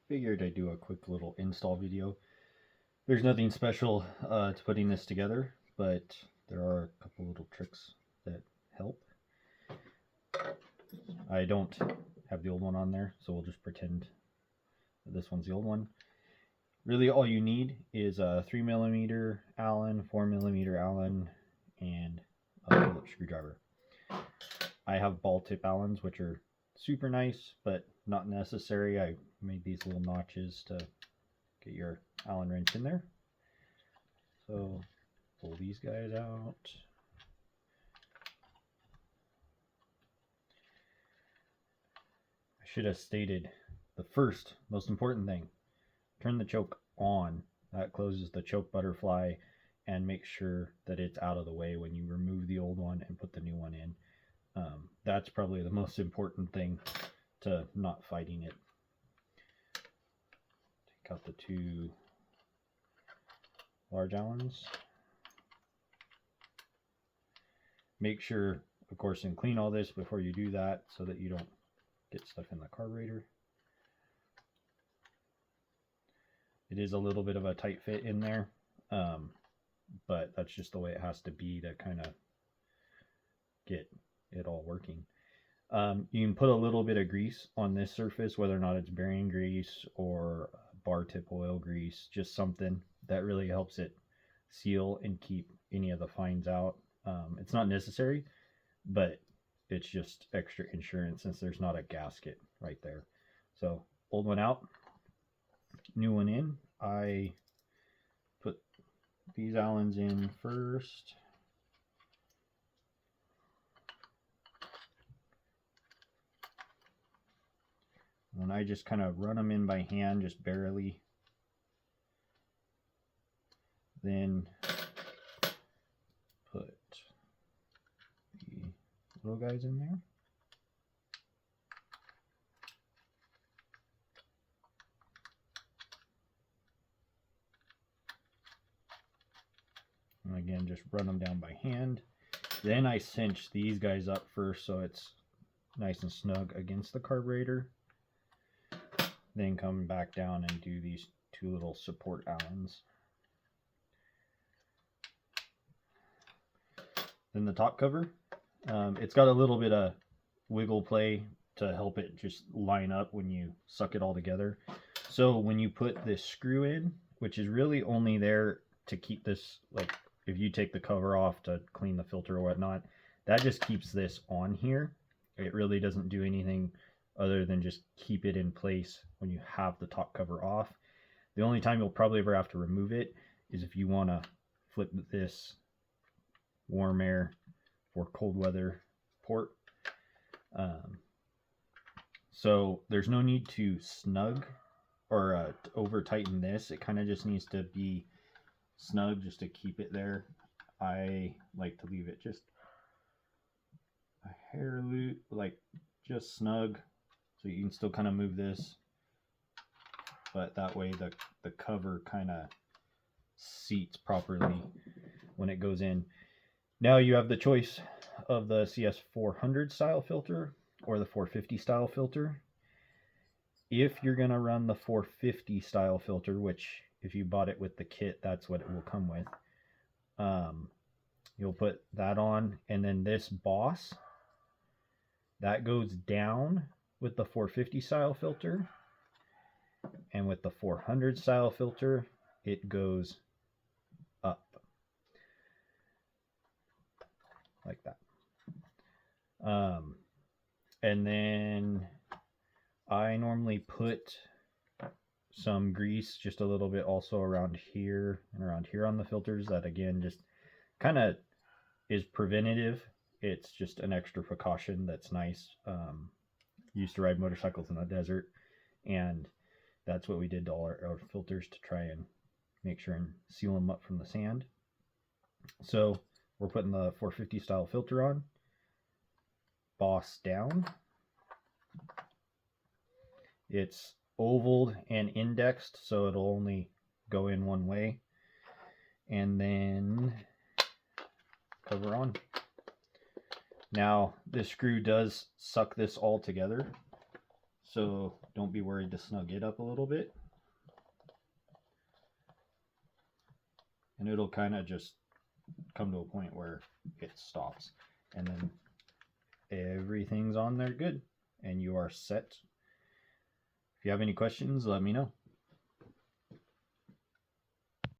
figured I'd do a quick little install video. There's nothing special to putting this together, but there are a couple little tricks that help. I don't have the old one on there, so we'll just pretend that this one's the old one. Really all you need is a 3mm Allen, 4mm Allen, and a Phillips screwdriver. I have ball tip Allens, which are super nice, but not necessary. I made these little notches to get your Allen wrench in there. So pull these guys out. I should have stated the first most important thing. Turn the choke on. That closes the choke butterfly and make sure that it's out of the way when you remove the old one and put the new one in. That's probably the most important thing to not fighting it. Take out the two large Allens. Make sure, of course, and clean all this before you do that so that you don't get stuff in the carburetor. It is a little bit of a tight fit in there, but that's just the way it has to be to kind of get it all working. You can put a little bit of grease on this surface, whether or not it's bearing grease or bar tip oil grease, just something that really helps it seal and keep any of the fines out. It's not necessary, but it's just extra insurance since there's not a gasket right there. So old one out, new one in. I put these Allens in first. And I just kind of run them in by hand, just barely. Then put the little guys in there. And again, just run them down by hand. Then I cinch these guys up first so it's nice and snug against the carburetor. Then come back down and do these two little support Allens. Then the top cover, it's got a little bit of wiggle play to help it just line up when you suck it all together. So when you put this screw in, which is really only there to keep this, like if you take the cover off to clean the filter or whatnot, that just keeps this on here. It really doesn't do anything other than just keep it in place when you have the top cover off. The only time you'll probably ever have to remove it is if you want to flip this warm air for cold weather port. So there's no need to snug or over tighten this. It kind of just needs to be snug just to keep it there. I like to leave it just a hair loop, like just snug, so you can still kind of move this, but that way the cover kind of seats properly when it goes in. Now you have the choice of the CS-400 style filter or the 450 style filter. If you're going to run the 450 style filter, which if you bought it with the kit, that's what it will come with, you'll put that on, and then this boss, that goes down with the 450 style filter, and with the 400 style filter, it goes up like that. And then I normally put some grease just a little bit also around here and around here on the filters. That again just kind of is preventative. It's just an extra precaution that's nice. Used to ride motorcycles in the desert, and that's what we did to all our filters to try and make sure and seal them up from the sand. So we're putting the 450 style filter on, boss down. It's ovaled and indexed, so it'll only go in one way, and then cover on. Now this screw does suck this all together, so don't be worried to snug it up a little bit. And it'll kind of just come to a point where it stops. And then everything's on there good. And you are set. If you have any questions, let me know.